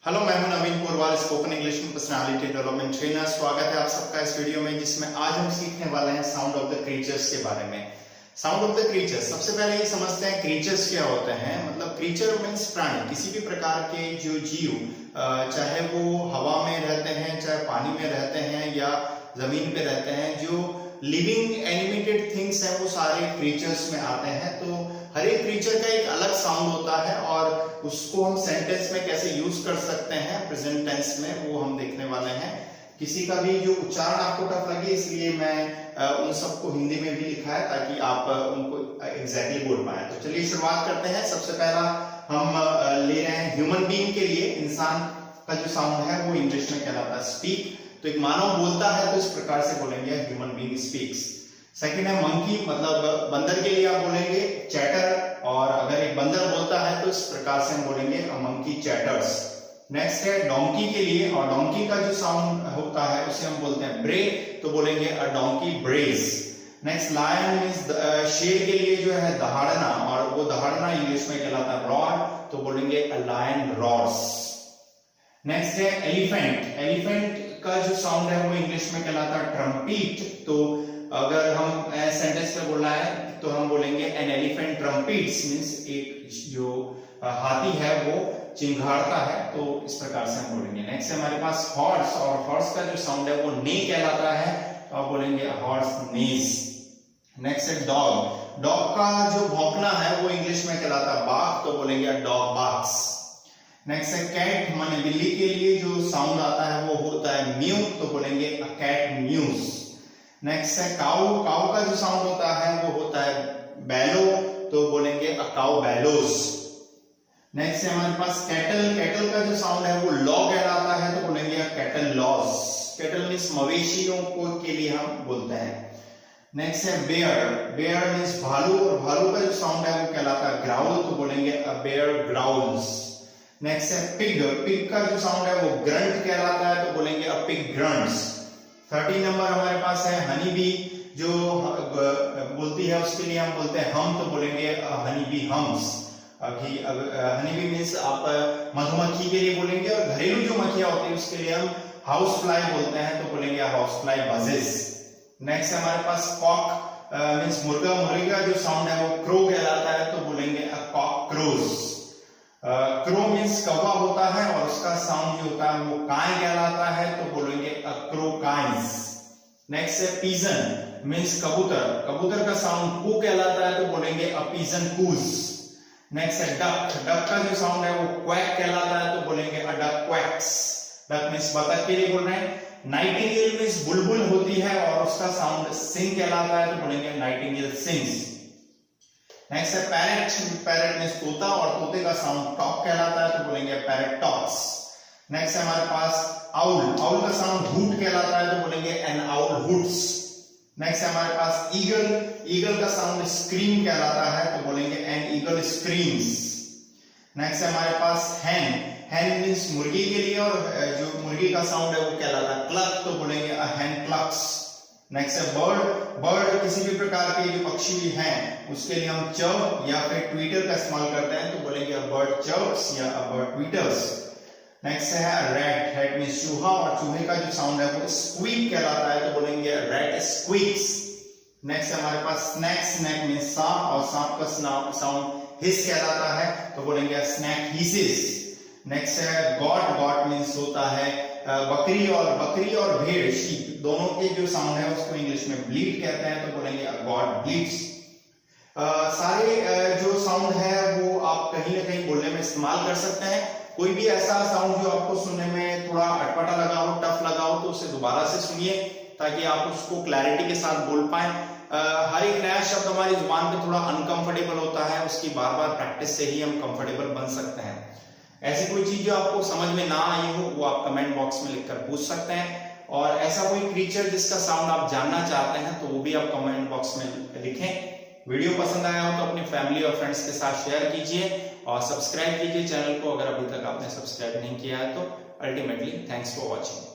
Hello, मैं हूं नवीन Porwal, spoken English में पर्सनालिटी डेवलपमेंट ट्रेनर। स्वागत है आप सबका इस वीडियो में, जिसमें आज हम सीखने वाले हैं साउंड ऑफ द क्रीचर्स के बारे में। साउंड ऑफ द क्रीचर्स, सबसे पहले ये समझते हैं क्रीचर्स क्या होते हैं। मतलब क्रीचर मीन्स प्राणी, किसी भी प्रकार के जो जीव, चाहे वो हवा में रहते हैं, चाहे पानी में रहते हैं या जमीन पे रहते हैं, जो लिविंग एनिमेटेड थिंग्स हैं, वो सारे क्रीचर्स में आते हैं। तो हर एक क्रीचर का एक अलग साउंड होता है और उसको हम सेंटेंस में कैसे यूज कर सकते हैं प्रेजेंट टेंस में, वो हम देखने वाले हैं। किसी का भी जो उच्चारण आपको टफ लगे, इसलिए मैं उन सबको हिंदी में भी लिखा है ताकि आप उनको एग्जैक्टली बोल पाए। तो चलिए शुरुआत करते हैं। सबसे पहला हम ले रहे हैं ह्यूमन बीइंग के लिए। इंसान का जो साउंड है वो इंग्लिश में कहलाता है स्पीक। तो एक मानव बोलता है तो इस प्रकार से बोलेंगे ह्यूमन बीइंग स्पीक्स। सेकंड है मंकी, मतलब बंदर के लिए आप बोलेंगे चैटर, और अगर एक बंदर बोलता है तो इस प्रकार से हम बोलेंगे अ मंकी चैटर्स। नेक्स्ट है डोंकी के लिए, और डोंकी का जो साउंड होता है उसे हम बोलते हैं ब्रे, तो बोलेंगे a donkey brays. Next lion means शेर के लिए जो है दहाड़ना, और वो दहाड़ना इंग्लिश में कहलाता है रॉर, तो बोलेंगे अ लायन रॉर्स। नेक्स्ट है एलिफेंट। एलिफेंट का जो साउंड है वो इंग्लिश में कहलाता है ट्रम्पीट। तो अगर हम सेंटेंस में बोलना है तो हम बोलेंगे एन एलिफेंट ट्रम्पीट्स, मींस एक जो हाथी है वो चिंघाड़ता है, तो इस प्रकार से हम बोलेंगे। नेक्स्ट है हमारे पास हॉर्स, और हॉर्स का जो साउंड है वो ने कहलाता है, तो आप बोलेंगे हॉर्स नेज। नेक्स्ट है डॉग। डॉग का जो भौंकना है वो इंग्लिश में कहलाता है बार्क, तो बोलेंगे डॉग बार्क्स। नेक्स्ट है कैट, माने बिल्ली के लिए जो साउंड आता है वो होता है म्यू, तो बोलेंगे अ कैट म्यूज। नेक्स्ट है काऊ। काऊ का जो साउंड होता है वो होता है बैलो, तो बोलेंगे अ काऊ बैलोज। नेक्स्ट है हमारे पास कैटल। कैटल का जो साउंड है वो लॉ कहलाता है, तो बोलेंगे अ कैटल लॉज। कैटल मींस मवेशियों को के लिए हम बोलते हैं। नेक्स्ट है बेयर। बेयर मींस भालू, और भालू का जो साउंड है वो कहलाता है ग्राउल, तो बोलेंगे अ बेयर ग्राउल्स। नेक्स्ट है पिग। पिग का जो साउंड है वो ग्रंट कहलाता है, तो बोलेंगे अ पिग ग्रंट्स। 30 नंबर हमारे पास है हनी बी, जो बोलती है उसके लिए हम बोलते हैं हम, तो बोलेंगे honey bee hums. Honey bee means आप मधुमक्खी के लिए बोलेंगे, और घरेलू जो मक्खियां होती है उसके लिए हम हाउस फ्लाई बोलते हैं, तो बोलेंगे हाउस फ्लाई बजेस। नेक्स्ट हमारे पास कॉक मींस मुर्गा। मुर्गे का जो साउंड है वो क्रो कहलाता है, तो बोलेंगे a cock crows. Crow means कौवा होता है, और उसका साउंड जो होता है वो काय कहलाता है, तो बोलेंगे अ क्रो काइज। नेक्स्ट है पीजन मींस कबूतर। कबूतर का साउंड कू कहलाता है, तो बोलेंगे अ पीजन कूज। नेक्स्ट है डक। डक का जो साउंड है वो क्वैक कहलाता है, तो बोलेंगे a duck quacks. Duck means बतख के लिए बोल रहे हैं। नाइटिंगेल मींस बुलबुल होती है, और उसका साउंड सिंग कहलाता है, तो बोलेंगे नाइटिंगेल सिंग्स। नेक्स्ट है पैरेट। पैरेट मींस तोता, और तोते का साउंड टॉक कहलाता है, तो बोलेंगे पैरेट टॉक्स। नेक्स्ट है हमारे पास आउल। आउल का साउंड हूट कहलाता है, तो बोलेंगे एन आउल हूट्स। नेक्स्ट है हमारे पास ईगल। ईगल का साउंड स्क्रीम कहलाता है, तो बोलेंगे एन ईगल स्क्रीम्स। नेक्स्ट है हमारे पास हैन। हैन मींस मुर्गी के लिए, और जो मुर्गी का साउंड है वो कहलाता है क्लक, तो बोलेंगे अ हैन क्लक्स। नेक्स्ट है बर्ड। बर्ड किसी भी प्रकार के जो पक्षी हैं उसके लिए हम चर्प या फिर ट्वीटर का इस्तेमाल करते हैं, तो बोलेंगे बर्ड चर्प्स या बर्ड ट्वीटर्स। नेक्स्ट है रैट। रैट मींस चूहा, और चूहे का जो साउंड है वो स्क्वीक कहलाता है, तो बोलेंगे रैट स्क्वीक्स। नेक्स्ट है हमारे पास स्नैक। स्नैक मींस सांप, और सांप का साउंड हिस कहलाता है, तो बोलेंगे स्नैक हिसेस। नेक्स्ट है गॉट। गॉट मींस होता है बकरी, और भेड़ शीप दोनों के जो साउंड है उसको इंग्लिश में ब्लीड कहते हैं, तो बोलेंगे गॉड ब्लीड्स। सारे जो साउंड है वो आप कहीं ना कहीं बोलने में इस्तेमाल कर सकते हैं। कोई भी ऐसा साउंड जो आपको सुनने में थोड़ा अटपटा लगा हो, टफ लगा हो, तो उसे दोबारा से सुनिए ताकि आप उसको क्लैरिटी के साथ बोल पाए। हर एक नया शब्द हमारी जुबान पे थोड़ा अनकंफर्टेबल होता है, उसकी बार बार प्रैक्टिस से ही हम कंफर्टेबल बन सकते हैं। ऐसी कोई चीज जो आपको समझ में ना आई हो वो आप कमेंट बॉक्स में लिखकर पूछ सकते हैं, और ऐसा कोई क्रीचर जिसका साउंड आप जानना चाहते हैं तो वो भी आप कमेंट बॉक्स में लिखें। वीडियो पसंद आया हो तो अपनी फैमिली और फ्रेंड्स के साथ शेयर कीजिए, और सब्सक्राइब कीजिए चैनल को अगर अभी तक आपने सब्सक्राइब नहीं किया है तो। Ultimately thanks for watching.